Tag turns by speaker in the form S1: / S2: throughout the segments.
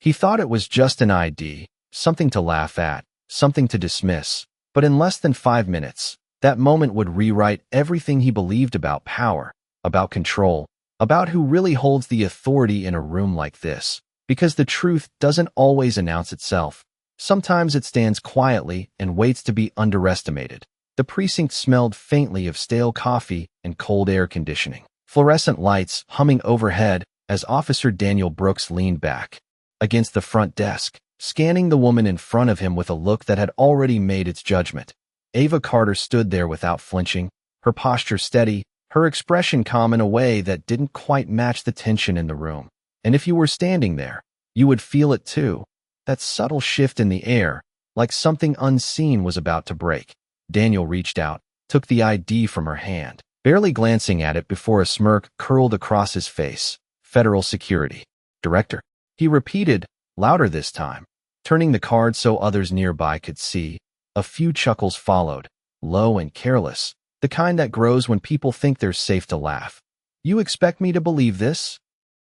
S1: He thought it was just an ID, something to laugh at, something to dismiss. But in less than 5 minutes, that moment would rewrite everything he believed about power, about control, about who really holds the authority in a room like this. Because the truth doesn't always announce itself. Sometimes it stands quietly and waits to be underestimated. The precinct smelled faintly of stale coffee and cold air conditioning. Fluorescent lights humming overhead as Officer Daniel Brooks leaned back against the front desk, scanning the woman in front of him with a look that had already made its judgment. Ava Carter stood there without flinching, her posture steady, her expression calm in a way that didn't quite match the tension in the room. And if you were standing there, you would feel it too. That subtle shift in the air, like something unseen was about to break. Daniel reached out, took the ID from her hand, barely glancing at it before a smirk curled across his face. Federal Security. Director. He repeated, louder this time, turning the card so others nearby could see. A few chuckles followed, low and careless, the kind that grows when people think they're safe to laugh. You expect me to believe this?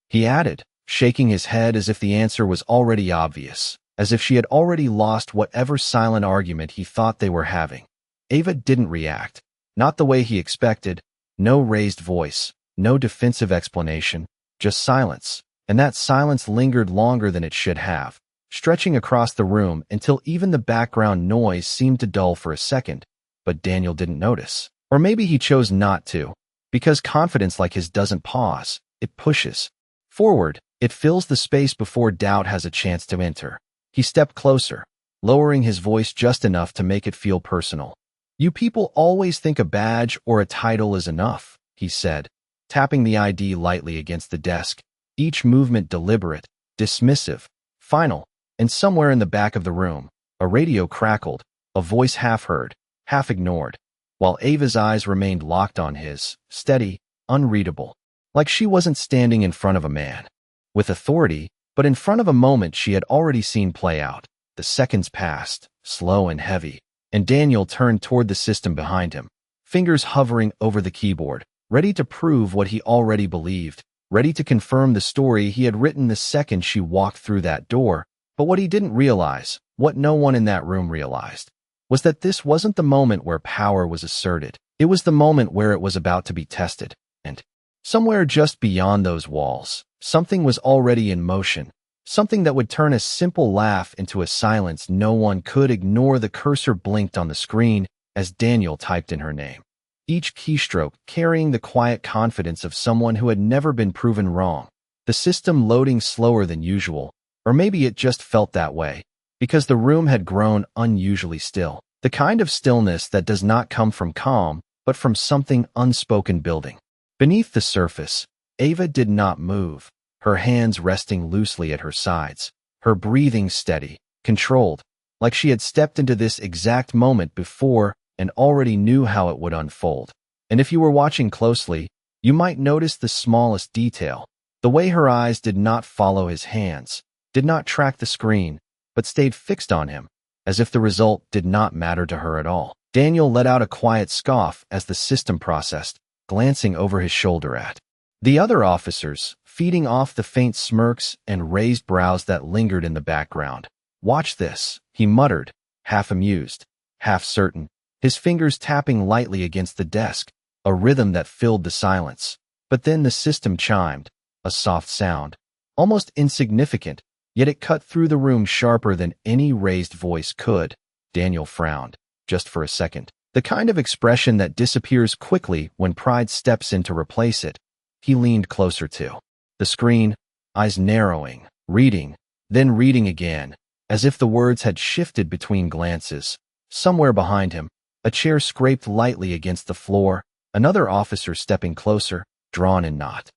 S1: He added, shaking his head as if the answer was already obvious, as if she had already lost whatever silent argument he thought they were having. Ava didn't react, not the way he expected, no raised voice, no defensive explanation, just silence, and that silence lingered longer than it should have, stretching across the room until even the background noise seemed to dull for a second, but Daniel didn't notice. Or maybe he chose not to, because confidence like his doesn't pause, it pushes forward. It fills the space before doubt has a chance to enter. He stepped closer, lowering his voice just enough to make it feel personal. You people always think a badge or a title is enough, he said, tapping the ID lightly against the desk, each movement deliberate, dismissive, final. And somewhere in the back of the room, a radio crackled, a voice half heard, half ignored, while Ava's eyes remained locked on his, steady, unreadable, like she wasn't standing in front of a man with authority, but in front of a moment she had already seen play out. The seconds passed, slow and heavy, and Daniel turned toward the system behind him, fingers hovering over the keyboard, ready to prove what he already believed, ready to confirm the story he had written the second she walked through that door. But what he didn't realize, what no one in that room realized, was that this wasn't the moment where power was asserted. It was the moment where it was about to be tested. And somewhere just beyond those walls, something was already in motion, something that would turn a simple laugh into a silence no one could ignore. The cursor blinked on the screen as Daniel typed in her name, each keystroke carrying the quiet confidence of someone who had never been proven wrong. The system loading slower than usual, or maybe it just felt that way, because the room had grown unusually still, the kind of stillness that does not come from calm, but from something unspoken building. Beneath the surface, Ava did not move, her hands resting loosely at her sides, her breathing steady, controlled, like she had stepped into this exact moment before and already knew how it would unfold. And if you were watching closely, you might notice the smallest detail, the way her eyes did not follow his hands, did not track the screen, but stayed fixed on him, as if the result did not matter to her at all. Daniel let out a quiet scoff as the system processed, glancing over his shoulder at the other officers, feeding off the faint smirks and raised brows that lingered in the background. Watch this, he muttered, half amused, half certain, his fingers tapping lightly against the desk, a rhythm that filled the silence. But then the system chimed, a soft sound, almost insignificant, yet it cut through the room sharper than any raised voice could. Daniel frowned, just for a second, the kind of expression that disappears quickly when pride steps in to replace it. He leaned closer to the screen, eyes narrowing, reading, then reading again, as if the words had shifted between glances. Somewhere behind him, a chair scraped lightly against the floor, another officer stepping closer, drawn in not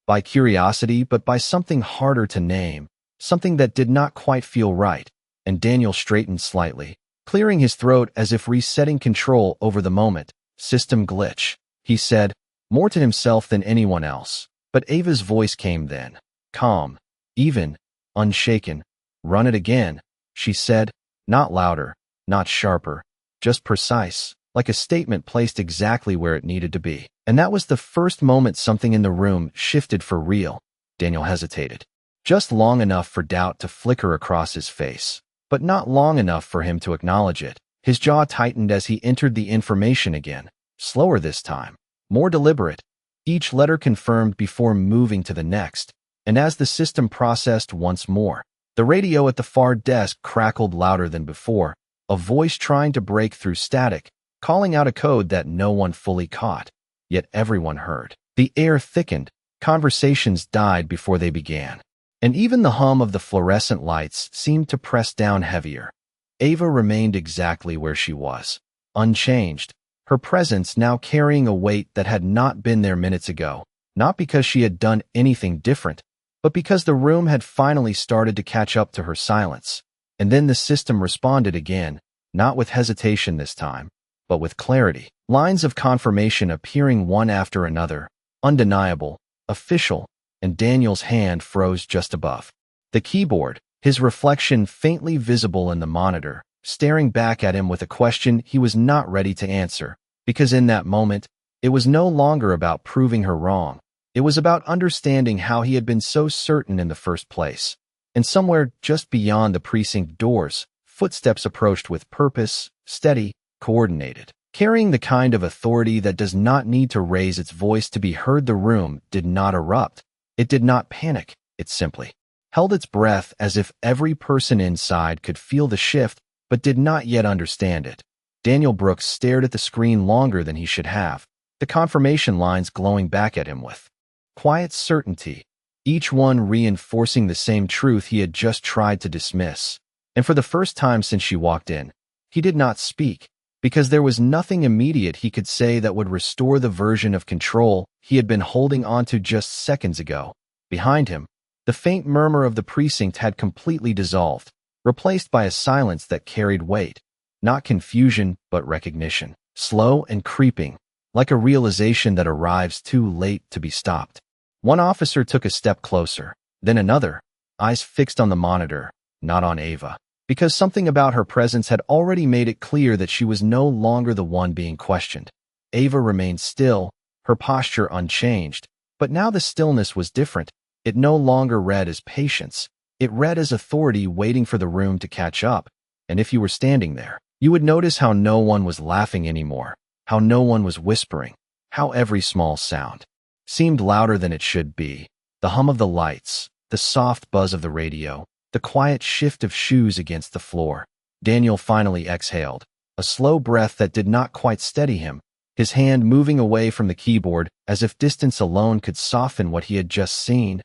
S1: by curiosity but by something harder to name, something that did not quite feel right, and Daniel straightened slightly, clearing his throat as if resetting control over the moment. System glitch, he said, more to himself than anyone else. But Ava's voice came then, calm, even, unshaken. Run it again, she said, not louder, not sharper, just precise, like a statement placed exactly where it needed to be. And that was the first moment something in the room shifted for real. Daniel hesitated, just long enough for doubt to flicker across his face, but not long enough for him to acknowledge it. His jaw tightened as he entered the information again, slower this time, more deliberate, each letter confirmed before moving to the next, and as the system processed once more, the radio at the far desk crackled louder than before, a voice trying to break through static, calling out a code that no one fully caught, yet everyone heard. The air thickened, conversations died before they began, and even the hum of the fluorescent lights seemed to press down heavier. Ava remained exactly where she was, unchanged, her presence now carrying a weight that had not been there minutes ago, not because she had done anything different, but because the room had finally started to catch up to her silence. And then the system responded again, not with hesitation this time, but with clarity. Lines of confirmation appearing one after another, undeniable, official, and Daniel's hand froze just above the keyboard, his reflection faintly visible in the monitor, staring back at him with a question he was not ready to answer, because in that moment, it was no longer about proving her wrong. It was about understanding how he had been so certain in the first place. And somewhere just beyond the precinct doors, footsteps approached with purpose, steady, coordinated. Carrying the kind of authority that does not need to raise its voice to be heard. The room did not erupt. It did not panic. It simply held its breath as if every person inside could feel the shift but did not yet understand it. Daniel Brooks stared at the screen longer than he should have, the confirmation lines glowing back at him with quiet certainty, each one reinforcing the same truth he had just tried to dismiss. And for the first time since she walked in, he did not speak, because there was nothing immediate he could say that would restore the version of control he had been holding onto just seconds ago. Behind him, the faint murmur of the precinct had completely dissolved, replaced by a silence that carried weight, not confusion but recognition, slow and creeping, like a realization that arrives too late to be stopped. One officer took a step closer, then another, eyes fixed on the monitor, not on Ava, because something about her presence had already made it clear that she was no longer the one being questioned. Ava remained still, her posture unchanged, but now the stillness was different. It no longer read as patience. It read as authority waiting for the room to catch up, and if you were standing there, you would notice how no one was laughing anymore, how no one was whispering, how every small sound seemed louder than it should be. The hum of the lights, the soft buzz of the radio, the quiet shift of shoes against the floor. Daniel finally exhaled, a slow breath that did not quite steady him, his hand moving away from the keyboard as if distance alone could soften what he had just seen.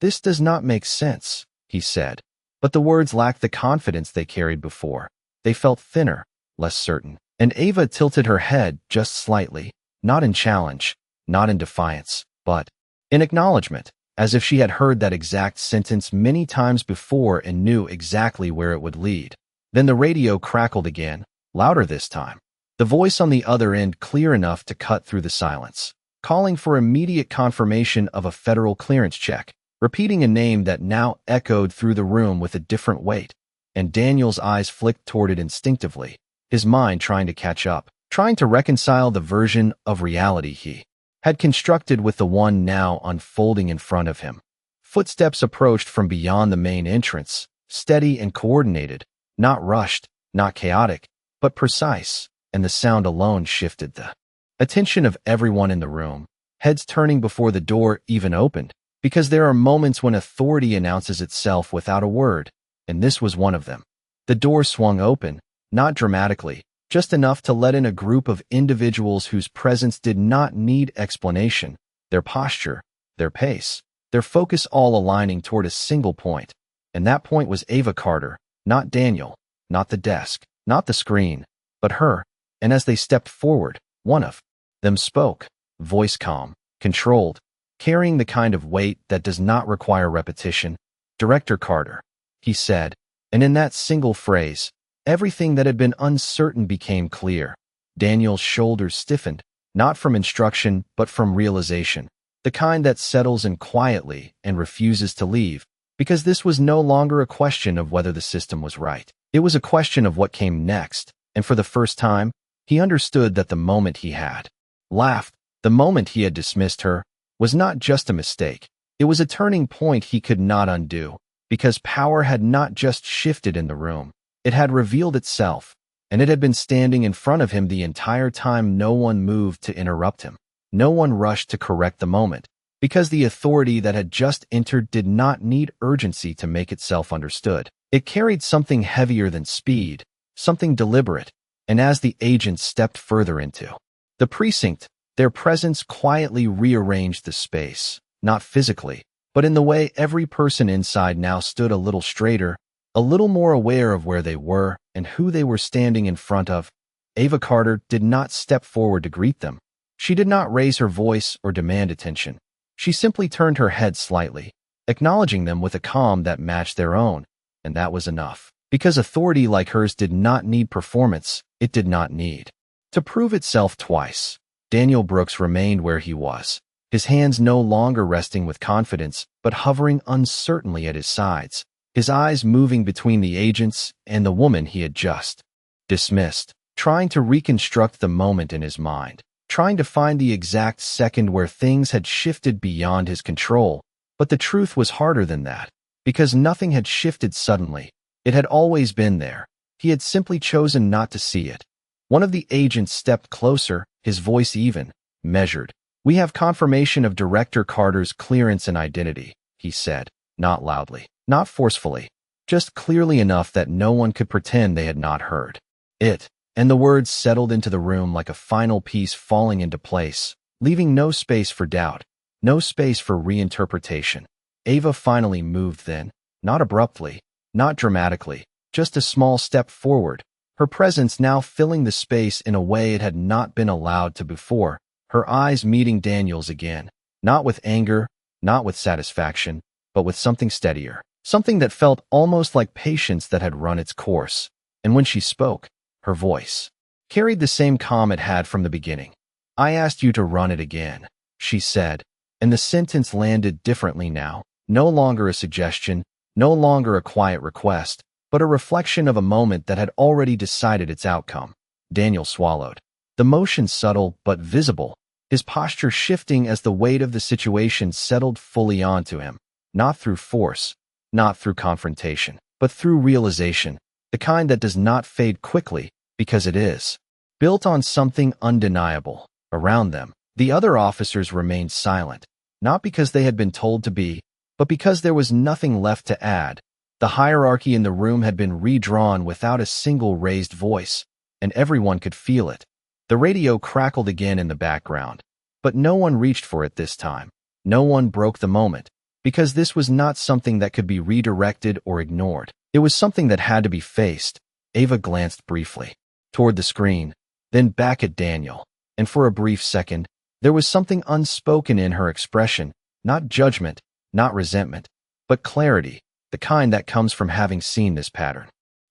S1: "This does not make sense," he said, but the words lacked the confidence they carried before. They felt thinner, less certain, and Ava tilted her head just slightly, not in challenge, not in defiance, but in acknowledgement, as if she had heard that exact sentence many times before and knew exactly where it would lead. Then the radio crackled again, louder this time, the voice on the other end clear enough to cut through the silence, calling for immediate confirmation of a federal clearance check, repeating a name that now echoed through the room with a different weight, and Daniel's eyes flicked toward it instinctively, his mind trying to catch up, trying to reconcile the version of reality he had constructed with the one now unfolding in front of him. Footsteps approached from beyond the main entrance, steady and coordinated, not rushed, not chaotic, but precise, and the sound alone shifted the attention of everyone in the room, heads turning before the door even opened, because there are moments when authority announces itself without a word, and this was one of them. The door swung open, not dramatically, just enough to let in a group of individuals whose presence did not need explanation, their posture, their pace, their focus all aligning toward a single point. And that point was Ava Carter, not Daniel, not the desk, not the screen, but her. And as they stepped forward, one of them spoke, voice calm, controlled, carrying the kind of weight that does not require repetition. "Director Carter," he said, and in that single phrase, everything that had been uncertain became clear. Daniel's shoulders stiffened, not from instruction but from realization, the kind that settles in quietly and refuses to leave, because this was no longer a question of whether the system was right. It was a question of what came next, and for the first time, he understood that the moment he had laughed, the moment he had dismissed her, was not just a mistake. It was a turning point he could not undo, because power had not just shifted in the room. It had revealed itself, and it had been standing in front of him the entire time. No one moved to interrupt him. No one rushed to correct the moment, because the authority that had just entered did not need urgency to make itself understood. It carried something heavier than speed, something deliberate, and as the agents stepped further into the precinct, their presence quietly rearranged the space, not physically, but in the way every person inside now stood a little straighter, a little more aware of where they were and who they were standing in front of. Ava Carter did not step forward to greet them. She did not raise her voice or demand attention. She simply turned her head slightly, acknowledging them with a calm that matched their own, and that was enough. Because authority like hers did not need performance, it did not need to prove itself twice. Daniel Brooks remained where he was, his hands no longer resting with confidence, but hovering uncertainly at his sides, his eyes moving between the agents and the woman he had just dismissed, trying to reconstruct the moment in his mind, trying to find the exact second where things had shifted beyond his control. But the truth was harder than that, because nothing had shifted suddenly. It had always been there. He had simply chosen not to see it. One of the agents stepped closer, his voice even, measured. "We have confirmation of Director Carter's clearance and identity," he said, not loudly, not forcefully, just clearly enough that no one could pretend they had not heard it. And the words settled into the room like a final piece falling into place, leaving no space for doubt, no space for reinterpretation. Ava finally moved then, not abruptly, not dramatically, just a small step forward, her presence now filling the space in a way it had not been allowed to before, her eyes meeting Daniel's again, not with anger, not with satisfaction, but with something steadier, something that felt almost like patience that had run its course. And when she spoke, her voice carried the same calm it had from the beginning. "I asked you to run it again," she said, and the sentence landed differently now, no longer a suggestion, no longer a quiet request, but a reflection of a moment that had already decided its outcome. Daniel swallowed. The motion subtle but visible, his posture shifting as the weight of the situation settled fully onto him, not through force, not through confrontation, but through realization, the kind that does not fade quickly, because it is built on something undeniable. Around them, the other officers remained silent, not because they had been told to be, but because there was nothing left to add. The hierarchy in the room had been redrawn without a single raised voice, and everyone could feel it. The radio crackled again in the background, but no one reached for it this time. No one broke the moment, because this was not something that could be redirected or ignored. It was something that had to be faced. Ava glanced briefly toward the screen, then back at Daniel, and for a brief second, there was something unspoken in her expression, not judgment, not resentment, but clarity, the kind that comes from having seen this pattern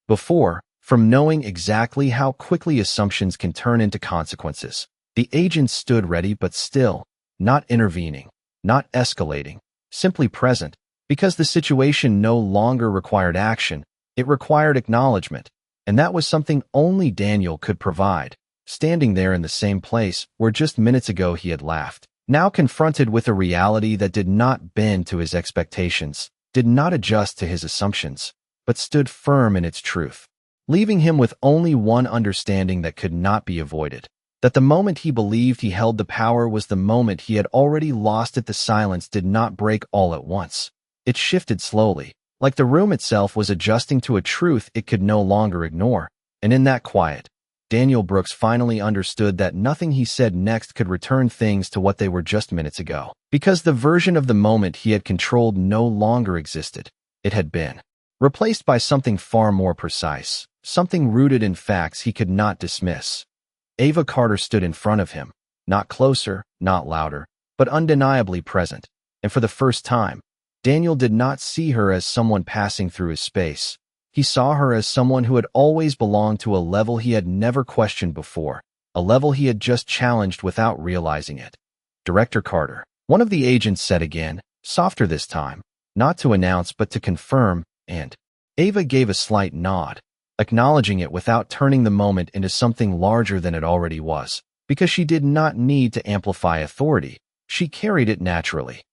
S1: before, from knowing exactly how quickly assumptions can turn into consequences. The agent stood ready but still, not intervening, not escalating, simply present, because the situation no longer required action, it required acknowledgement, and that was something only Daniel could provide, standing there in the same place where just minutes ago he had laughed, now confronted with a reality that did not bend to his expectations, did not adjust to his assumptions, but stood firm in its truth, leaving him with only one understanding that could not be avoided, that the moment he believed he held the power was the moment he had already lost it. The silence did not break all at once. It shifted slowly, like the room itself was adjusting to a truth it could no longer ignore, and in that quiet, Daniel Brooks finally understood that nothing he said next could return things to what they were just minutes ago, because the version of the moment he had controlled no longer existed. It had been replaced by something far more precise, something rooted in facts he could not dismiss. Ava Carter stood in front of him, not closer, not louder, but undeniably present, and for the first time, Daniel did not see her as someone passing through his space. He saw her as someone who had always belonged to a level he had never questioned before, a level he had just challenged without realizing it. "Director Carter," one of the agents said again, softer this time, not to announce but to confirm, and Ava gave a slight nod, acknowledging it without turning the moment into something larger than it already was, because she did not need to amplify authority. She carried it naturally.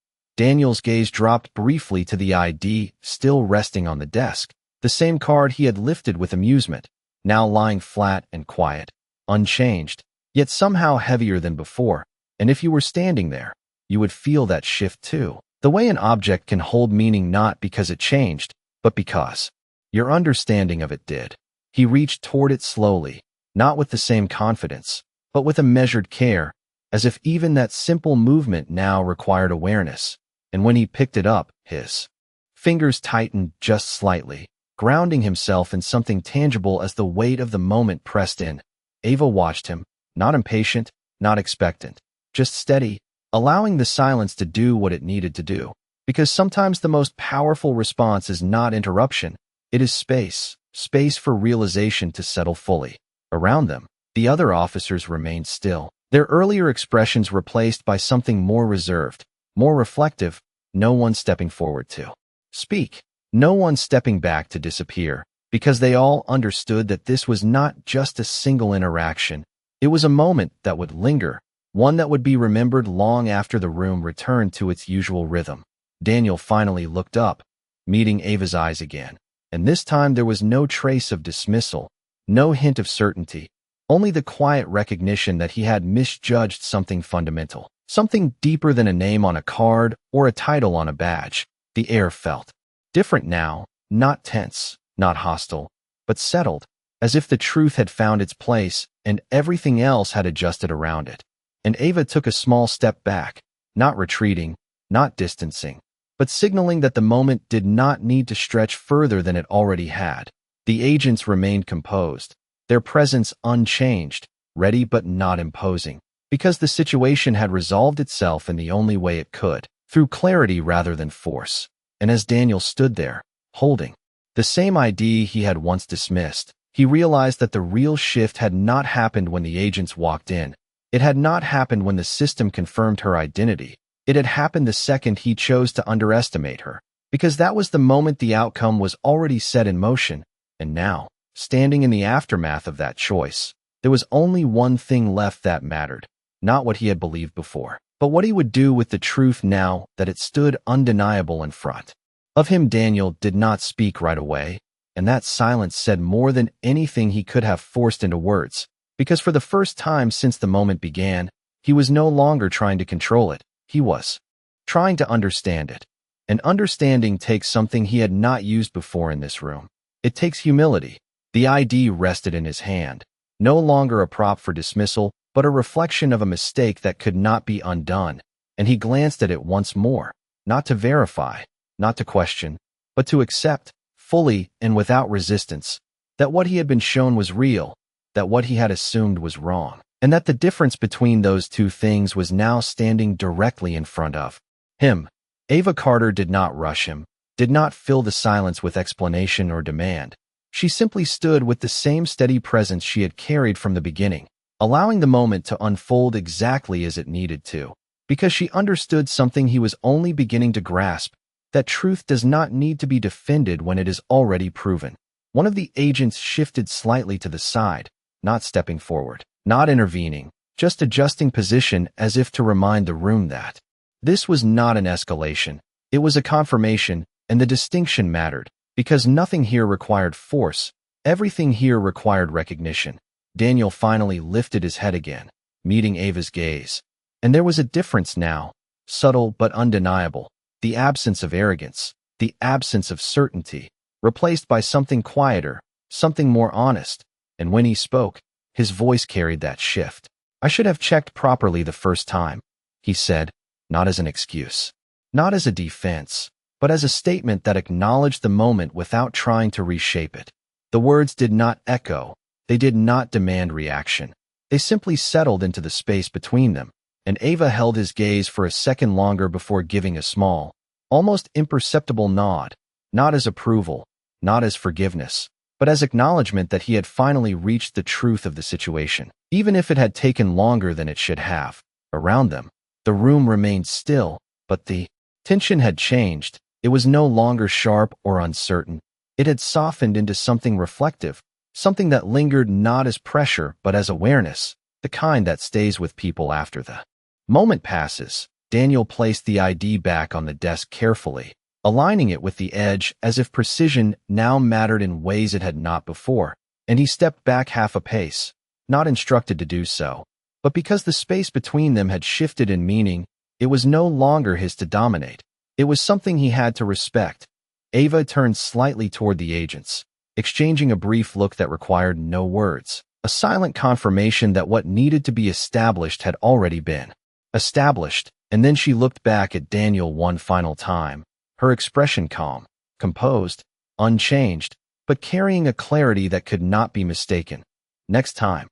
S1: Daniel's gaze dropped briefly to the ID still resting on the desk, the same card he had lifted with amusement, now lying flat and quiet, unchanged, yet somehow heavier than before. And if you were standing there, you would feel that shift too. The way an object can hold meaning not because it changed, but because your understanding of it did. He reached toward it slowly, not with the same confidence, but with a measured care, as if even that simple movement now required awareness. And when he picked it up, his fingers tightened just slightly, grounding himself in something tangible as the weight of the moment pressed in. Ava watched him, not impatient, not expectant, just steady, allowing the silence to do what it needed to do. Because sometimes the most powerful response is not interruption, it is space, space for realization to settle fully. Around them, the other officers remained still, their earlier expressions replaced by something more reserved, more reflective, no one stepping forward to speak, no one stepping back to disappear, because they all understood that this was not just a single interaction. It was a moment that would linger, one that would be remembered long after the room returned to its usual rhythm. Daniel finally looked up, meeting Ava's eyes again, and this time there was no trace of dismissal, no hint of certainty, only the quiet recognition that he had misjudged something fundamental, something deeper than a name on a card or a title on a badge. The air felt different now, not tense, not hostile, but settled, as if the truth had found its place and everything else had adjusted around it. And Ava took a small step back, not retreating, not distancing, but signaling that the moment did not need to stretch further than it already had. The agents remained composed, their presence unchanged, ready but not imposing, because the situation had resolved itself in the only way it could, through clarity rather than force. And as Daniel stood there, holding the same ID he had once dismissed, he realized that the real shift had not happened when the agents walked in. It had not happened when the system confirmed her identity. It had happened the second he chose to underestimate her, because that was the moment the outcome was already set in motion. And now, standing in the aftermath of that choice, there was only one thing left that mattered, not what he had believed before, but what he would do with the truth now that it stood undeniable in front of him. Daniel did not speak right away, and that silence said more than anything he could have forced into words, because for the first time since the moment began, he was no longer trying to control it, he was trying to understand it. And understanding takes something he had not used before in this room. It takes humility. The ID rested in his hand, no longer a prop for dismissal, but a reflection of a mistake that could not be undone, and he glanced at it once more, not to verify, not to question, but to accept, fully and without resistance, that what he had been shown was real, that what he had assumed was wrong, and that the difference between those two things was now standing directly in front of him. Ava Carter did not rush him, did not fill the silence with explanation or demand. She simply stood with the same steady presence she had carried from the beginning, allowing the moment to unfold exactly as it needed to, because she understood something he was only beginning to grasp, that truth does not need to be defended when it is already proven. One of the agents shifted slightly to the side, not stepping forward, not intervening, just adjusting position as if to remind the room that this was not an escalation, it was a confirmation, and the distinction mattered, because nothing here required force, everything here required recognition. Daniel finally lifted his head again, meeting Ava's gaze. And there was a difference now, subtle but undeniable, the absence of arrogance, the absence of certainty, replaced by something quieter, something more honest. And when he spoke, his voice carried that shift. "I should have checked properly the first time," he said, not as an excuse, not as a defense, but as a statement that acknowledged the moment without trying to reshape it. The words did not echo. They did not demand reaction. They simply settled into the space between them, and Ava held his gaze for a second longer before giving a small, almost imperceptible nod, not as approval, not as forgiveness, but as acknowledgement that he had finally reached the truth of the situation, even if it had taken longer than it should have. Around them, the room remained still, but the tension had changed. It was no longer sharp or uncertain. It had softened into something reflective, something that lingered not as pressure but as awareness, the kind that stays with people after the moment passes. Daniel placed the ID back on the desk carefully, aligning it with the edge as if precision now mattered in ways it had not before, and he stepped back half a pace, not instructed to do so. But because the space between them had shifted in meaning, it was no longer his to dominate. It was something he had to respect. Ava turned slightly toward the agents, exchanging a brief look that required no words, a silent confirmation that what needed to be established had already been established, and then she looked back at Daniel one final time, her expression calm, composed, unchanged, but carrying a clarity that could not be mistaken. "Next time,"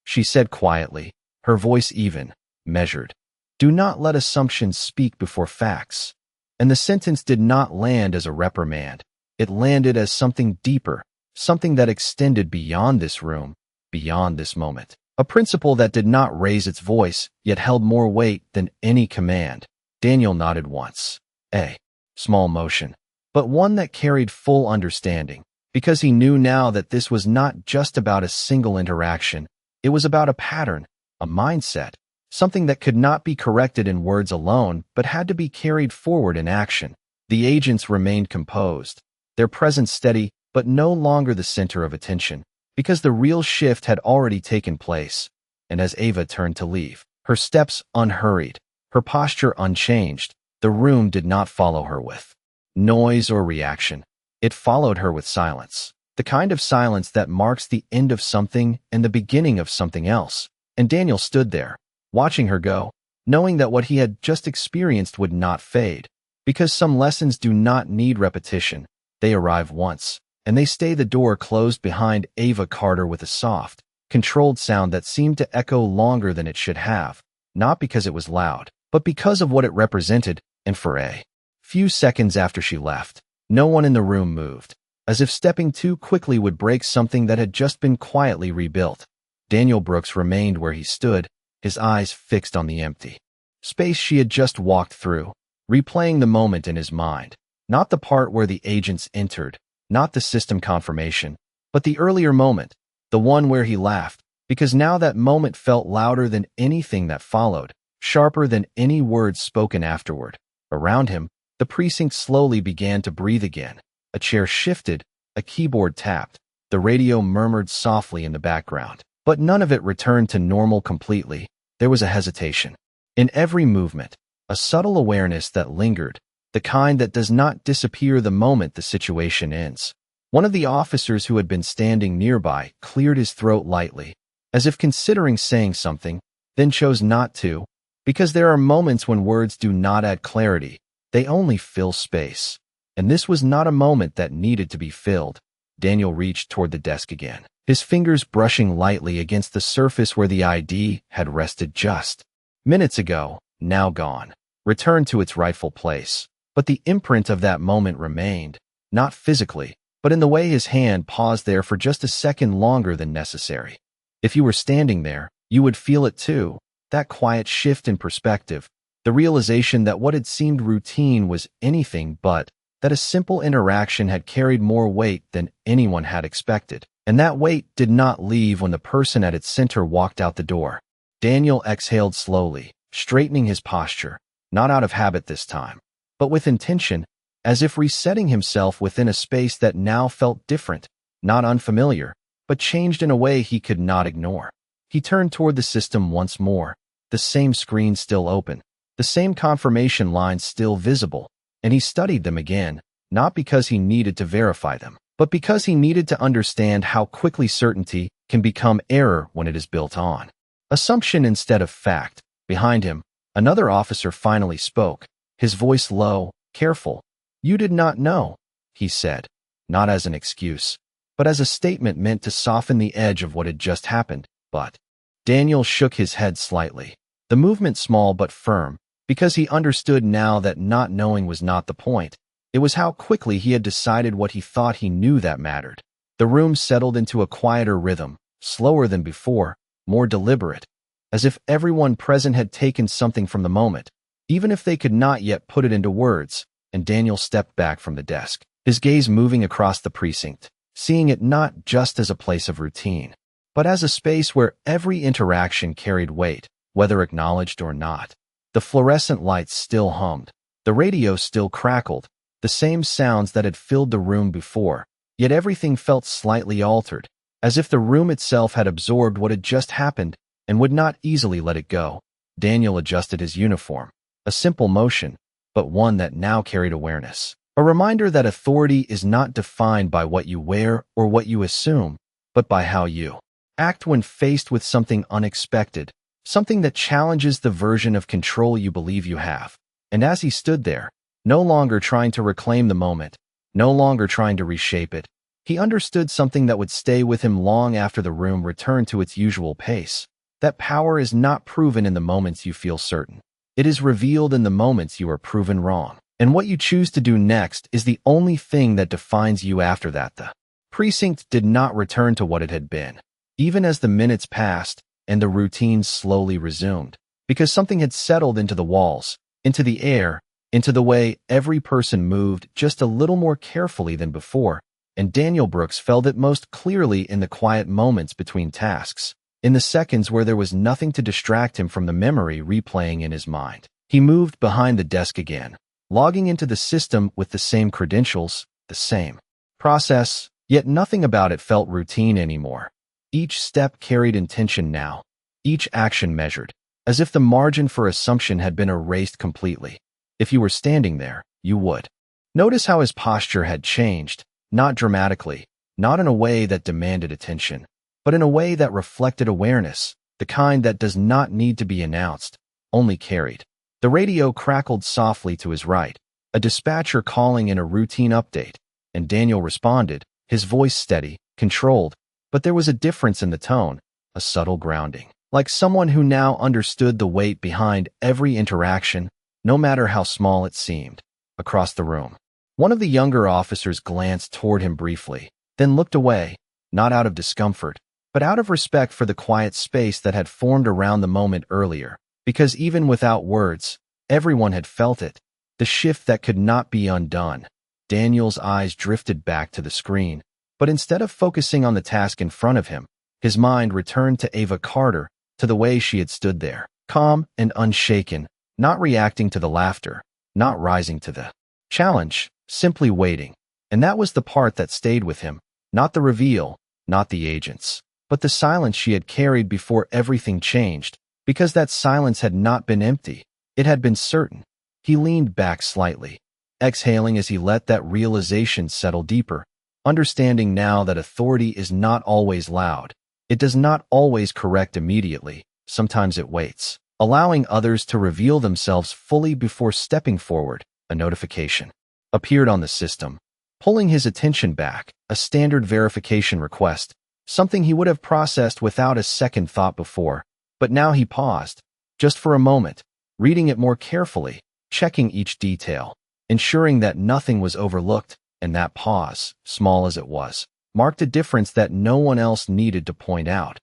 S1: she said quietly, her voice even, measured. "Do not let assumptions speak before facts." And the sentence did not land as a reprimand. It landed as something deeper, something that extended beyond this room, beyond this moment. A principle that did not raise its voice, yet held more weight than any command. Daniel nodded once. A small motion, but one that carried full understanding, because he knew now that this was not just about a single interaction. It was about a pattern, a mindset, something that could not be corrected in words alone, but had to be carried forward in action. The agents remained composed, their presence steady, but no longer the center of attention, because the real shift had already taken place. And as Ava turned to leave, her steps unhurried, her posture unchanged, the room did not follow her with noise or reaction. It followed her with silence, the kind of silence that marks the end of something and the beginning of something else. And Daniel stood there, watching her go, knowing that what he had just experienced would not fade, because some lessons do not need repetition. They arrive once, and they stay. The door closed behind Ava Carter with a soft, controlled sound that seemed to echo longer than it should have, not because it was loud, but because of what it represented. And for a few seconds after she left, no one in the room moved, as if stepping too quickly would break something that had just been quietly rebuilt. Daniel Brooks remained where he stood, his eyes fixed on the empty space she had just walked through, replaying the moment in his mind. Not the part where the agents entered, not the system confirmation, but the earlier moment, the one where he laughed, because now that moment felt louder than anything that followed, sharper than any words spoken afterward. Around him, the precinct slowly began to breathe again. A chair shifted, a keyboard tapped, the radio murmured softly in the background. But none of it returned to normal completely. There was a hesitation in every movement, a subtle awareness that lingered, the kind that does not disappear the moment the situation ends. One of the officers who had been standing nearby cleared his throat lightly, as if considering saying something, then chose not to, because there are moments when words do not add clarity, they only fill space. And this was not a moment that needed to be filled. Daniel reached toward the desk again, his fingers brushing lightly against the surface where the ID had rested just minutes ago, now gone, returned to its rightful place. But the imprint of that moment remained, not physically, but in the way his hand paused there for just a second longer than necessary. If you were standing there, you would feel it too, that quiet shift in perspective, the realization that what had seemed routine was anything but, that a simple interaction had carried more weight than anyone had expected. And that weight did not leave when the person at its center walked out the door. Daniel exhaled slowly, straightening his posture, not out of habit this time, but with intention, as if resetting himself within a space that now felt different, not unfamiliar, but changed in a way he could not ignore. He turned toward the system once more, the same screen still open, the same confirmation lines still visible, and he studied them again, not because he needed to verify them, but because he needed to understand how quickly certainty can become error when it is built on assumption instead of fact. Behind him, another officer finally spoke, his voice low, careful. "You did not know," he said, not as an excuse, but as a statement meant to soften the edge of what had just happened. But Daniel shook his head slightly, the movement small but firm, because he understood now that not knowing was not the point. It was how quickly he had decided what he thought he knew that mattered. The room settled into a quieter rhythm, slower than before, more deliberate, as if everyone present had taken something from the moment, even if they could not yet put it into words. And Daniel stepped back from the desk, his gaze moving across the precinct, seeing it not just as a place of routine, but as a space where every interaction carried weight, whether acknowledged or not. The fluorescent lights still hummed. The radio still crackled, the same sounds that had filled the room before, yet everything felt slightly altered, as if the room itself had absorbed what had just happened and would not easily let it go. Daniel adjusted his uniform, a simple motion, but one that now carried awareness. A reminder that authority is not defined by what you wear or what you assume, but by how you act when faced with something unexpected, something that challenges the version of control you believe you have. And as he stood there, no longer trying to reclaim the moment, no longer trying to reshape it, he understood something that would stay with him long after the room returned to its usual pace. That power is not proven in the moments you feel certain. It is revealed in the moments you are proven wrong. And what you choose to do next is the only thing that defines you after that. The precinct did not return to what it had been, even as the minutes passed and the routine slowly resumed, because something had settled into the walls, into the air, into the way every person moved just a little more carefully than before, and Daniel Brooks felt it most clearly in the quiet moments between tasks, in the seconds where there was nothing to distract him from the memory replaying in his mind. He moved behind the desk again, logging into the system with the same credentials, the same process, yet nothing about it felt routine anymore. Each step carried intention now, each action measured, as if the margin for assumption had been erased completely. If you were standing there, you would notice how his posture had changed, not dramatically, not in a way that demanded attention, but in a way that reflected awareness, the kind that does not need to be announced, only carried. The radio crackled softly to his right, a dispatcher calling in a routine update, and Daniel responded, his voice steady, controlled, but there was a difference in the tone, a subtle grounding, like someone who now understood the weight behind every interaction, no matter how small it seemed. Across the room, one of the younger officers glanced toward him briefly, then looked away, not out of discomfort, but out of respect for the quiet space that had formed around the moment earlier. Because even without words, everyone had felt it, the shift that could not be undone. Daniel's eyes drifted back to the screen, but instead of focusing on the task in front of him, his mind returned to Ava Carter, to the way she had stood there, calm and unshaken, not reacting to the laughter, not rising to the challenge, simply waiting. And that was the part that stayed with him, not the reveal, not the agents, but the silence she had carried before everything changed. Because that silence had not been empty, it had been certain. He leaned back slightly, exhaling as he let that realization settle deeper, understanding now that authority is not always loud. It does not always correct immediately. Sometimes it waits, allowing others to reveal themselves fully before stepping forward. A notification appeared on the system, pulling his attention back, a standard verification request, something he would have processed without a second thought before. But now he paused, just for a moment, reading it more carefully, checking each detail, ensuring that nothing was overlooked, and that pause, small as it was, marked a difference that no one else needed to point out.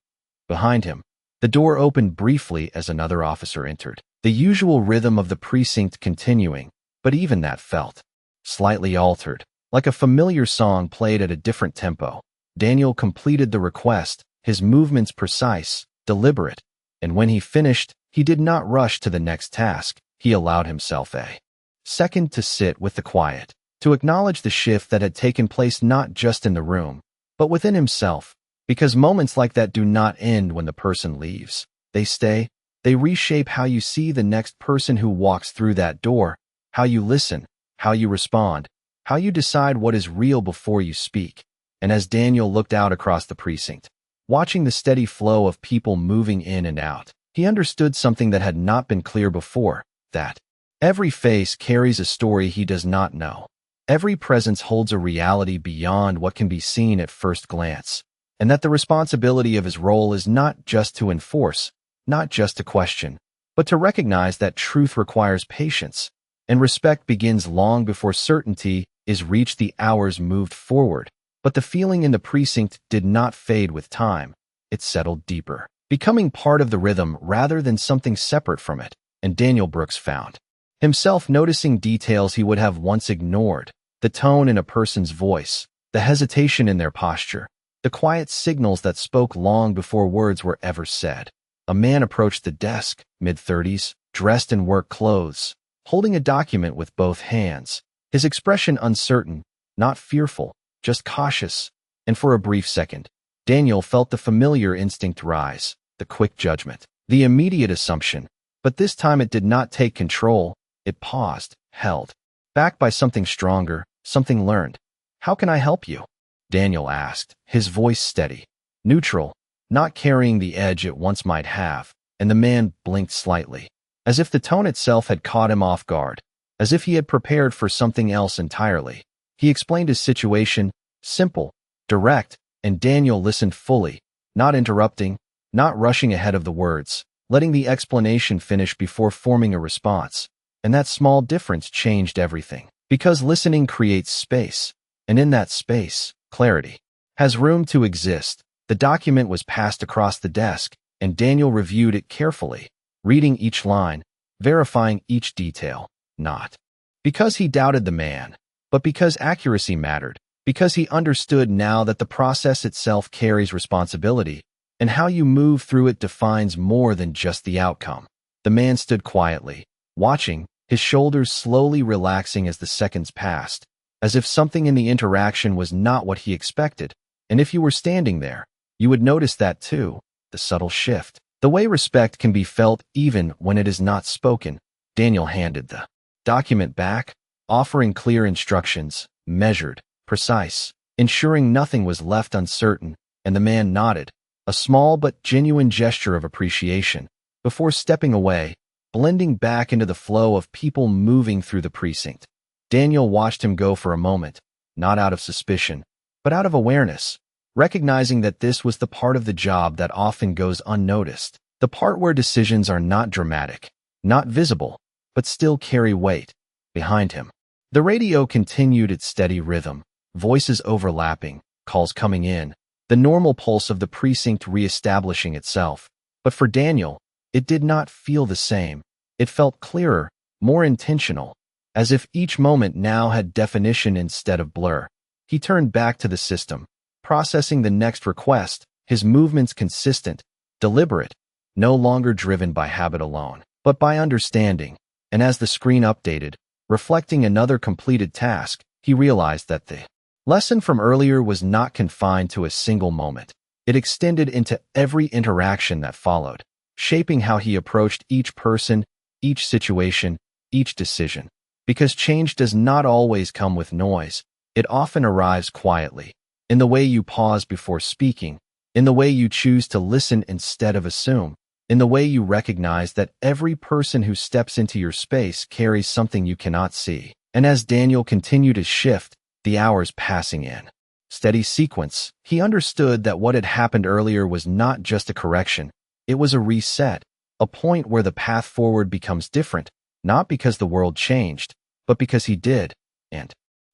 S1: Behind him, the door opened briefly as another officer entered, the usual rhythm of the precinct continuing, but even that felt slightly altered, like a familiar song played at a different tempo. Daniel completed the request, his movements precise, deliberate, and when he finished, he did not rush to the next task. He allowed himself a second to sit with the quiet, to acknowledge the shift that had taken place not just in the room, but within himself, because moments like that do not end when the person leaves. They stay. They reshape how you see the next person who walks through that door, how you listen, how you respond, how you decide what is real before you speak. And as Daniel looked out across the precinct, watching the steady flow of people moving in and out, he understood something that had not been clear before, that every face carries a story he does not know. Every presence holds a reality beyond what can be seen at first glance, and that the responsibility of his role is not just to enforce, not just to question, but to recognize that truth requires patience, and respect begins long before certainty is reached. The hours moved forward, but the feeling in the precinct did not fade with time. It settled deeper, becoming part of the rhythm rather than something separate from it, and Daniel Brooks found himself noticing details he would have once ignored, the tone in a person's voice, the hesitation in their posture, the quiet signals that spoke long before words were ever said. A man approached the desk, mid-30s, dressed in work clothes, holding a document with both hands, his expression uncertain, not fearful, just cautious. And for a brief second, Daniel felt the familiar instinct rise, the quick judgment, the immediate assumption. But this time it did not take control. It paused, held, backed by something stronger, something learned. "How can I help you?" Daniel asked, his voice steady, neutral, not carrying the edge it once might have, and the man blinked slightly, as if the tone itself had caught him off guard, as if he had prepared for something else entirely. He explained his situation, simple, direct, and Daniel listened fully, not interrupting, not rushing ahead of the words, letting the explanation finish before forming a response. And that small difference changed everything, because listening creates space, and in that space, clarity has room to exist. The document was passed across the desk, and Daniel reviewed it carefully, reading each line, verifying each detail, not because he doubted the man, but because accuracy mattered, because he understood now that the process itself carries responsibility, and how you move through it defines more than just the outcome. The man stood quietly, watching, his shoulders slowly relaxing as the seconds passed, as if something in the interaction was not what he expected. And if you were standing there, you would notice that too, the subtle shift, the way respect can be felt even when it is not spoken. Daniel handed the document back, offering clear instructions, measured, precise, ensuring nothing was left uncertain, and the man nodded, a small but genuine gesture of appreciation, before stepping away, blending back into the flow of people moving through the precinct. Daniel watched him go for a moment, not out of suspicion, but out of awareness, recognizing that this was the part of the job that often goes unnoticed, the part where decisions are not dramatic, not visible, but still carry weight. Behind him, the radio continued its steady rhythm, voices overlapping, calls coming in, the normal pulse of the precinct reestablishing itself. But for Daniel, it did not feel the same. It felt clearer, more intentional, as if each moment now had definition instead of blur. He turned back to the system, processing the next request, his movements consistent, deliberate, no longer driven by habit alone, but by understanding. And as the screen updated, reflecting another completed task, he realized that the lesson from earlier was not confined to a single moment. It extended into every interaction that followed, shaping how he approached each person, each situation, each decision. Because change does not always come with noise. It often arrives quietly, in the way you pause before speaking, in the way you choose to listen instead of assume, in the way you recognize that every person who steps into your space carries something you cannot see. And as Daniel continued his shift, the hours passing in steady sequence, he understood that what had happened earlier was not just a correction. It was a reset, a point where the path forward becomes different, not because the world changed, but because he did. And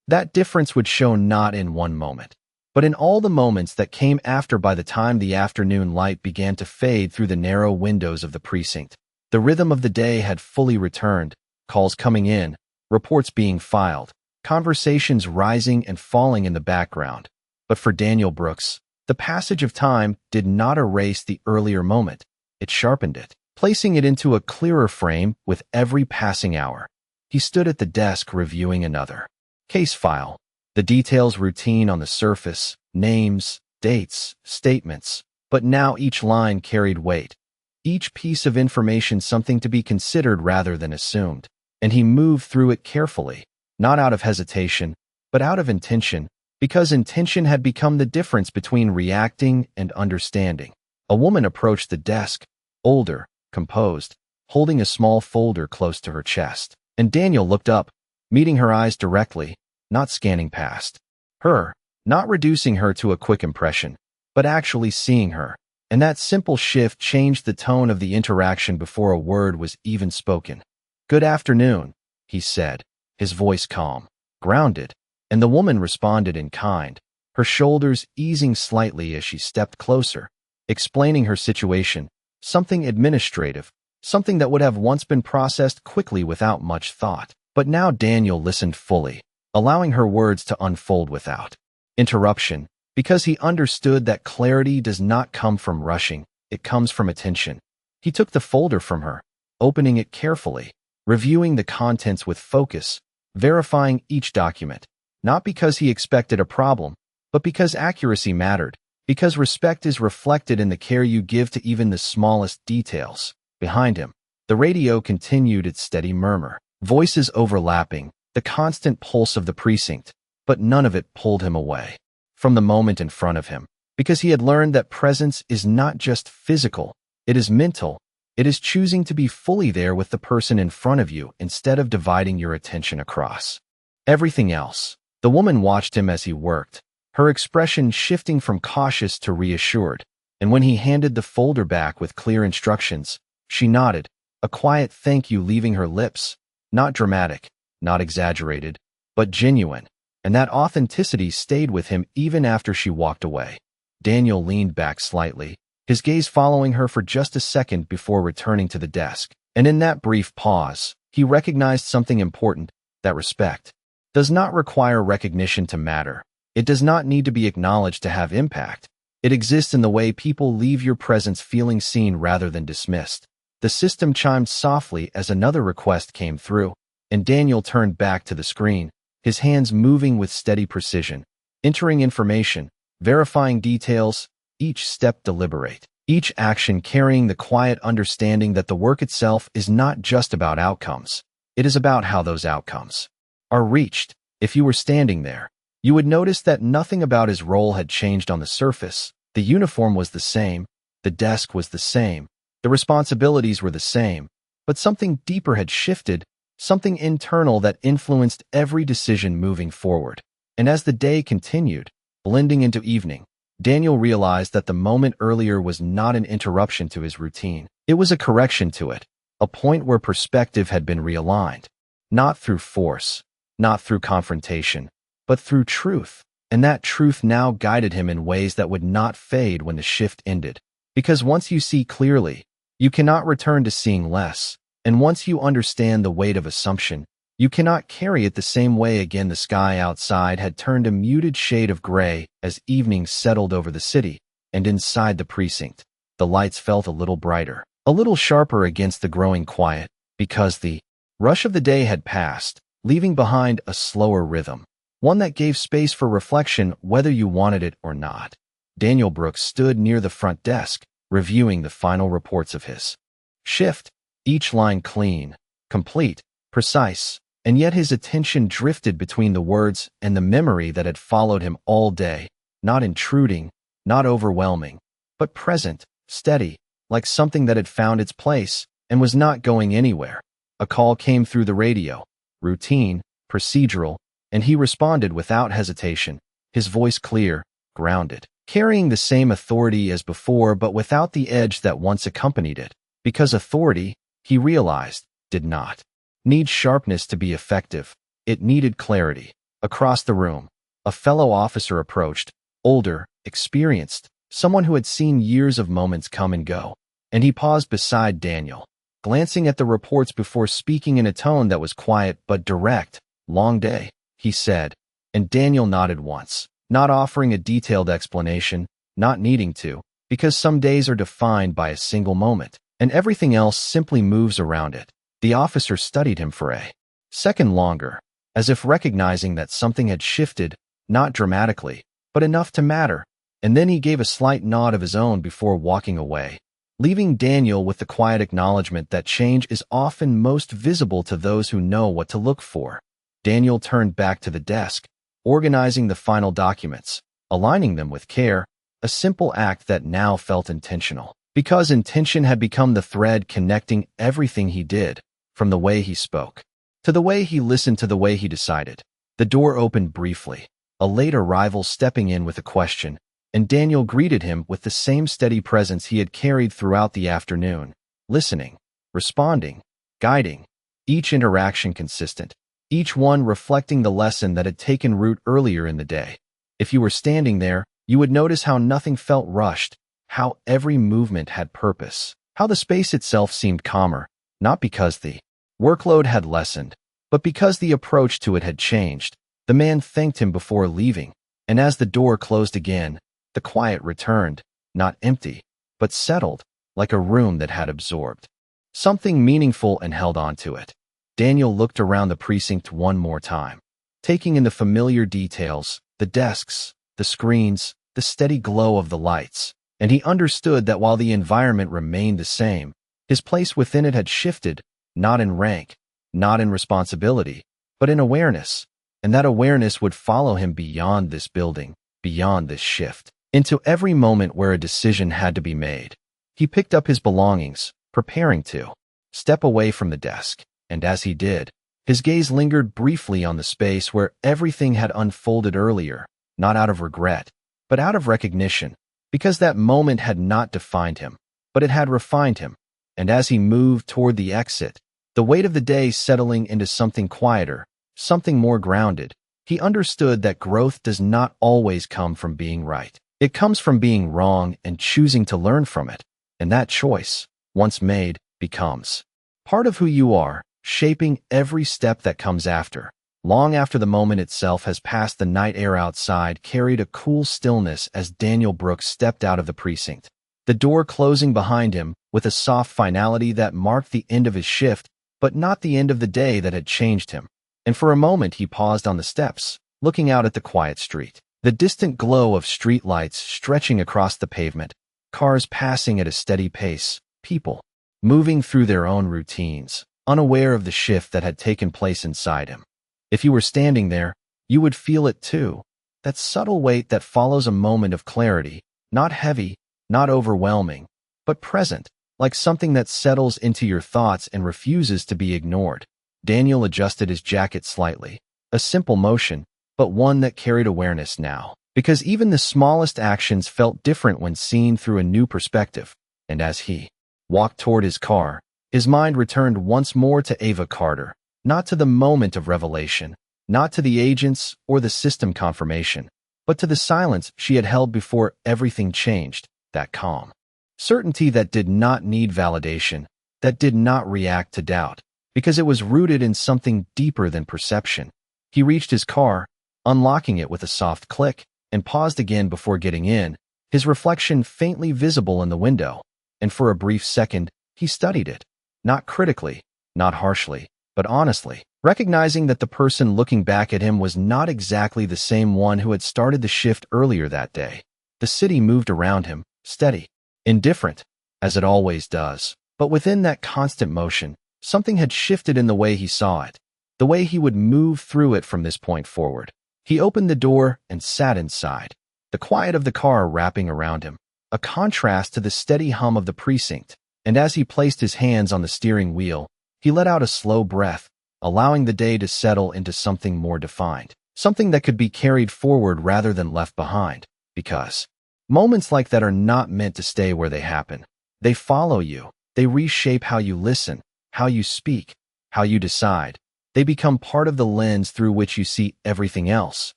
S1: that difference would show not in one moment, but in all the moments that came after. By the time the afternoon light began to fade through the narrow windows of the precinct, the rhythm of the day had fully returned, calls coming in, reports being filed, conversations rising and falling in the background. But for Daniel Brooks, the passage of time did not erase the earlier moment. It sharpened it, placing it into a clearer frame with every passing hour. He stood at the desk reviewing another case file, the details routine on the surface, names, dates, statements, but now each line carried weight, each piece of information something to be considered rather than assumed, and he moved through it carefully, not out of hesitation, but out of intention, because intention had become the difference between reacting and understanding. A woman approached the desk, older, composed, holding a small folder close to her chest, and Daniel looked up, meeting her eyes directly, not scanning past her, not reducing her to a quick impression, but actually seeing her. And that simple shift changed the tone of the interaction before a word was even spoken. "Good afternoon," he said, his voice calm, grounded, and the woman responded in kind, her shoulders easing slightly as she stepped closer, explaining her situation, something administrative, something that would have once been processed quickly without much thought. But now Daniel listened fully, allowing her words to unfold without interruption, because he understood that clarity does not come from rushing, it comes from attention. He took the folder from her, opening it carefully, reviewing the contents with focus, verifying each document, not because he expected a problem, but because accuracy mattered, because respect is reflected in the care you give to even the smallest details. Behind him, the radio continued its steady murmur, voices overlapping, the constant pulse of the precinct, but none of it pulled him away from the moment in front of him, because he had learned that presence is not just physical, it is mental. It is choosing to be fully there with the person in front of you instead of dividing your attention across everything else. The woman watched him as he worked, her expression shifting from cautious to reassured, and when he handed the folder back with clear instructions, she nodded, a quiet thank you leaving her lips, not dramatic, not exaggerated, but genuine, and that authenticity stayed with him even after she walked away. Daniel leaned back slightly, his gaze following her for just a second before returning to the desk, and in that brief pause, he recognized something important, that respect does not require recognition to matter. It does not need to be acknowledged to have impact. It exists in the way people leave your presence feeling seen rather than dismissed. The system chimed softly as another request came through, and Daniel turned back to the screen, his hands moving with steady precision, entering information, verifying details, each step deliberate, each action carrying the quiet understanding that the work itself is not just about outcomes. It is about how those outcomes are reached. If you were standing there, you would notice that nothing about his role had changed on the surface. The uniform was the same, the desk was the same, the responsibilities were the same, but something deeper had shifted, something internal that influenced every decision moving forward. And as the day continued, blending into evening, Daniel realized that the moment earlier was not an interruption to his routine. It was a correction to it, a point where perspective had been realigned, not through force, not through confrontation, but through truth. And that truth now guided him in ways that would not fade when the shift ended. Because once you see clearly, you cannot return to seeing less. And once you understand the weight of assumption, you cannot carry it the same way again. The sky outside had turned a muted shade of gray as evening settled over the city, and inside the precinct, the lights felt a little brighter, a little sharper against the growing quiet, because the rush of the day had passed, leaving behind a slower rhythm, one that gave space for reflection whether you wanted it or not. Daniel Brooks stood near the front desk, reviewing the final reports of his shift, each line clean, complete, precise. And yet his attention drifted between the words and the memory that had followed him all day, not intruding, not overwhelming, but present, steady, like something that had found its place and was not going anywhere. A call came through the radio, routine, procedural, and he responded without hesitation, his voice clear, grounded, carrying the same authority as before but without the edge that once accompanied it, because authority, he realized, did not need sharpness to be effective. It needed clarity. Across the room, a fellow officer approached, older, experienced, someone who had seen years of moments come and go, and he paused beside Daniel, glancing at the reports before speaking in a tone that was quiet but direct. "Long day," he said, and Daniel nodded once, not offering a detailed explanation, not needing to, because some days are defined by a single moment, and everything else simply moves around it. The officer studied him for a second longer, as if recognizing that something had shifted, not dramatically, but enough to matter, and then he gave a slight nod of his own before walking away, leaving Daniel with the quiet acknowledgement that change is often most visible to those who know what to look for. Daniel turned back to the desk, organizing the final documents, aligning them with care, a simple act that now felt intentional, because intention had become the thread connecting everything he did. From the way he spoke, to the way he listened, to the way he decided. The door opened briefly, a late arrival stepping in with a question, and Daniel greeted him with the same steady presence he had carried throughout the afternoon, listening, responding, guiding, each interaction consistent, each one reflecting the lesson that had taken root earlier in the day. If you were standing there, you would notice how nothing felt rushed, how every movement had purpose, how the space itself seemed calmer, not because the workload had lessened, but because the approach to it had changed. The man thanked him before leaving, and as the door closed again, the quiet returned, not empty, but settled, like a room that had absorbed something meaningful, and held on to it. Daniel looked around the precinct one more time, taking in the familiar details, the desks, the screens, the steady glow of the lights, and he understood that while the environment remained the same, his place within it had shifted, not in rank, not in responsibility, but in awareness, and that awareness would follow him beyond this building, beyond this shift, into every moment where a decision had to be made. He picked up his belongings, preparing to step away from the desk, and as he did, his gaze lingered briefly on the space where everything had unfolded earlier, not out of regret, but out of recognition, because that moment had not defined him, but it had refined him. And as he moved toward the exit, the weight of the day settling into something quieter, something more grounded, he understood that growth does not always come from being right. It comes from being wrong and choosing to learn from it. And that choice, once made, becomes part of who you are, shaping every step that comes after. Long after the moment itself has passed, the night air outside carried a cool stillness as Daniel Brooks stepped out of the precinct, the door closing behind him with a soft finality that marked the end of his shift, but not the end of the day that had changed him. And for a moment he paused on the steps, looking out at the quiet street, the distant glow of streetlights stretching across the pavement, cars passing at a steady pace, people moving through their own routines, unaware of the shift that had taken place inside him. If you were standing there, you would feel it too, that subtle weight that follows a moment of clarity, not heavy, not overwhelming, but present, like something that settles into your thoughts and refuses to be ignored. Daniel adjusted his jacket slightly, a simple motion, but one that carried awareness now, because even the smallest actions felt different when seen through a new perspective. And as he walked toward his car, his mind returned once more to Ava Carter, not to the moment of revelation, not to the agents or the system confirmation, but to the silence she had held before everything changed, that calm certainty that did not need validation, that did not react to doubt, because it was rooted in something deeper than perception. He reached his car, unlocking it with a soft click, and paused again before getting in, his reflection faintly visible in the window. And for a brief second, he studied it, not critically, not harshly, but honestly, recognizing that the person looking back at him was not exactly the same one who had started the shift earlier that day. The city moved around him, steady, indifferent, as it always does. But within that constant motion, something had shifted in the way he saw it, the way he would move through it from this point forward. He opened the door and sat inside, the quiet of the car wrapping around him, a contrast to the steady hum of the precinct. And as he placed his hands on the steering wheel, he let out a slow breath, allowing the day to settle into something more defined, something that could be carried forward rather than left behind. Because moments like that are not meant to stay where they happen. They follow you. They reshape how you listen, how you speak, how you decide. They become part of the lens through which you see everything else.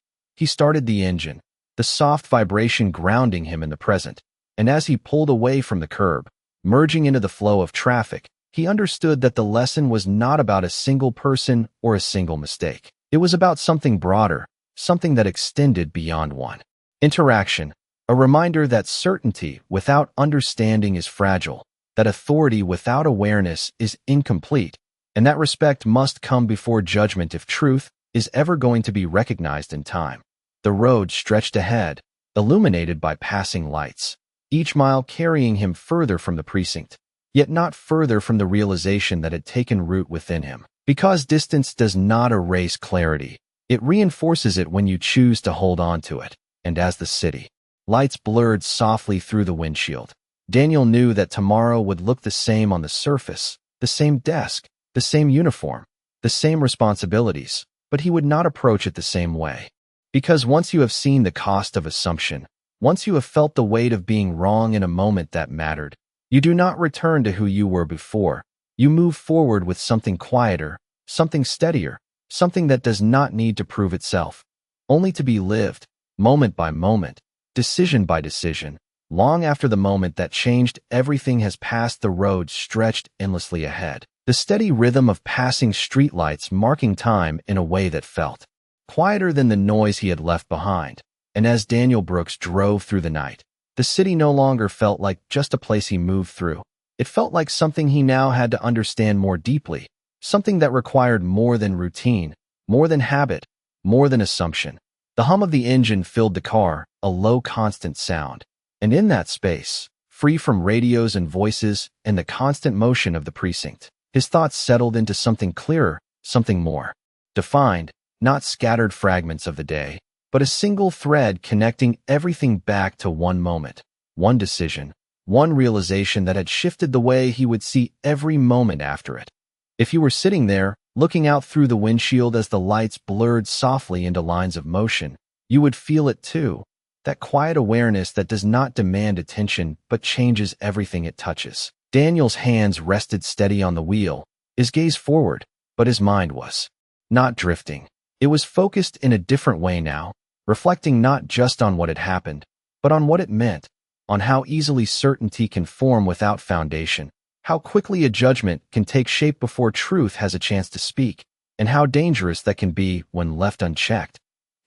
S1: He started the engine, the soft vibration grounding him in the present. And as he pulled away from the curb, merging into the flow of traffic, he understood that the lesson was not about a single person or a single mistake. It was about something broader, something that extended beyond one interaction, a reminder that certainty without understanding is fragile, that authority without awareness is incomplete, and that respect must come before judgment if truth is ever going to be recognized in time. The road stretched ahead, illuminated by passing lights, each mile carrying him further from the precinct, yet not further from the realization that had taken root within him. Because distance does not erase clarity, it reinforces it when you choose to hold on to it. And as the city lights blurred softly through the windshield, Daniel knew that tomorrow would look the same on the surface, the same desk, the same uniform, the same responsibilities, but he would not approach it the same way. Because once you have seen the cost of assumption, once you have felt the weight of being wrong in a moment that mattered, you do not return to who you were before. You move forward with something quieter, something steadier, something that does not need to prove itself, only to be lived, moment by moment, decision by decision. Long after the moment that changed everything has passed, the road stretched endlessly ahead, the steady rhythm of passing streetlights marking time in a way that felt quieter than the noise he had left behind. And as Daniel Brooks drove through the night, the city no longer felt like just a place he moved through. It felt like something he now had to understand more deeply, something that required more than routine, more than habit, more than assumption. The hum of the engine filled the car, a low, constant sound. And in that space, free from radios and voices and the constant motion of the precinct, his thoughts settled into something clearer, something more defined, not scattered fragments of the day, but a single thread connecting everything back to one moment, one decision, one realization that had shifted the way he would see every moment after it. If you were sitting there, looking out through the windshield as the lights blurred softly into lines of motion, you would feel it too, that quiet awareness that does not demand attention but changes everything it touches. Daniel's hands rested steady on the wheel, his gaze forward, but his mind was not drifting. It was focused in a different way now, reflecting not just on what had happened, but on what it meant, on how easily certainty can form without foundation, how quickly a judgment can take shape before truth has a chance to speak, and how dangerous that can be when left unchecked.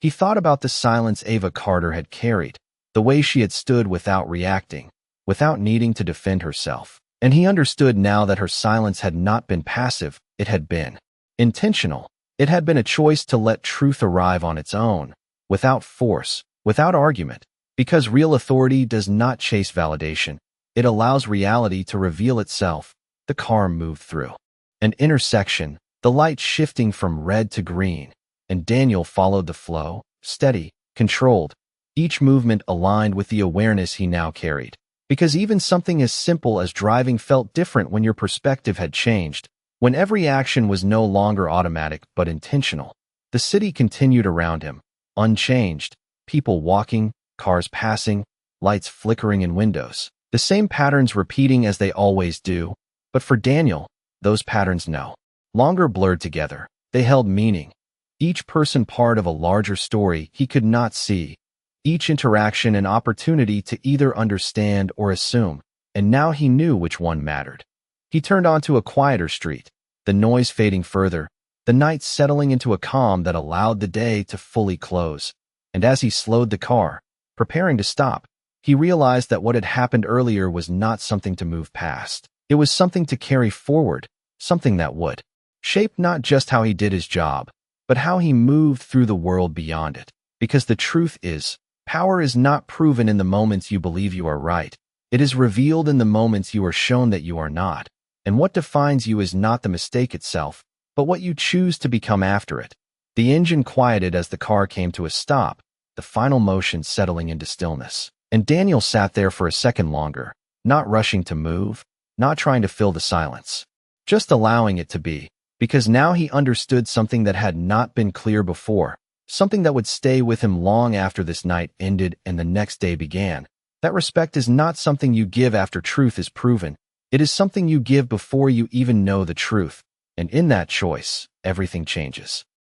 S1: He thought about the silence Ava Carter had carried, the way she had stood without reacting, without needing to defend herself. And he understood now that her silence had not been passive, it had been intentional. It had been a choice to let truth arrive on its own, without force, without argument, because real authority does not chase validation. It allows reality to reveal itself. The car moved through an intersection, the light shifting from red to green, and Daniel followed the flow, steady, controlled, each movement aligned with the awareness he now carried. Because even something as simple as driving felt different when your perspective had changed, when every action was no longer automatic but intentional. The city continued around him, unchanged, people walking, cars passing, lights flickering in windows. The same patterns repeating as they always do, but for Daniel, those patterns no longer blurred together. They held meaning. Each person part of a larger story he could not see. Each interaction an opportunity to either understand or assume, and now he knew which one mattered. He turned onto a quieter street, the noise fading further, the night settling into a calm that allowed the day to fully close. And as he slowed the car, preparing to stop, he realized that what had happened earlier was not something to move past. It was something to carry forward, something that would shape not just how he did his job, but how he moved through the world beyond it. Because the truth is, power is not proven in the moments you believe you are right. It is revealed in the moments you are shown that you are not. And what defines you is not the mistake itself, but what you choose to become after it. The engine quieted as the car came to a stop, the final motion settling into stillness. And Daniel sat there for a second longer, not rushing to move, not trying to fill the silence, just allowing it to be, because now he understood something that had not been clear before. Something that would stay with him long after this night ended and the next day began. That respect is not something you give after truth is proven. It is something you give before you even know the truth. And in that choice, everything changes.